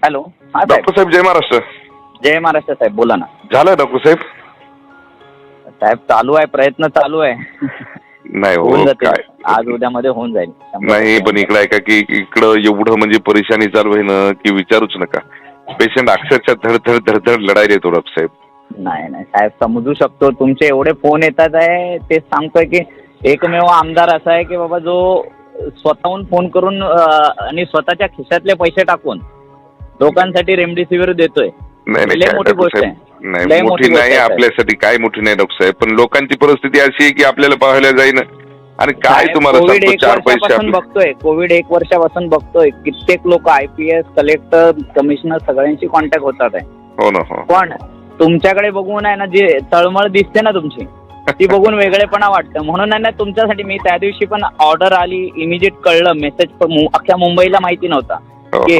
Hello. हा doctor साहेब जय महाराष्ट्र. जय महाराष्ट्र साहेब, बोला ना. झालं डॉक्टर साहेब? साहेब चालू आहे, प्रयत्न चालू आहे. नाही होऊन हो जातील, काय आज उद्यामध्ये होऊन जाईल. नाही, पण इकडे ऐका की इकडं एवढं म्हणजे परेशानी चालू आहे ना की विचारूच नका. पेशंट अक्षरशः धडधड धडधड लढायला येतो डॉक्टर साहेब. नाही नाही साहेब, समजू शकतो. तुमचे एवढे फोन येतात आहे, तेच सांगतोय की एकमेव आमदार असा आहे की बाबा जो स्वतःहून फोन करून आणि स्वतःच्या खिशातले पैसे टाकून लोकांसाठी रेमडेसिवीर देतोय. नाही लय मोठी गोष्ट आहे. नाही लय मोठी गोष्ट नाही आहे, साहेब. आपल्यासाठी काय मोठी नाही डॉक्टर साहेब, पण लोकांची परिस्थिती अशी आहे की आपल्याला पाहायला जाईन आणि काय साहेब, तुम्हाला कोविड सांगतो 1 चार पैसे वर्षापासून आपले. बघतोय. कोविड 1 वर्षापासून बघतोय. कित्येक लोक IPS, कलेक्टर, कमिशनर सगळ्यांशी कॉन्टॅक्ट होतात आहे. हो ना. हो पण तुमच्याकडे बघून आहे ना, जी तळमळ दिसते ना तुमची, ती बघून वेगळेपणा वाटतं. म्हणून आहे ना तुमच्यासाठी मी त्या दिवशी पण ऑर्डर आली, इमिजिएट कळलं, मेसेज अख्ख्या मुंबईला माहिती नव्हता हो. की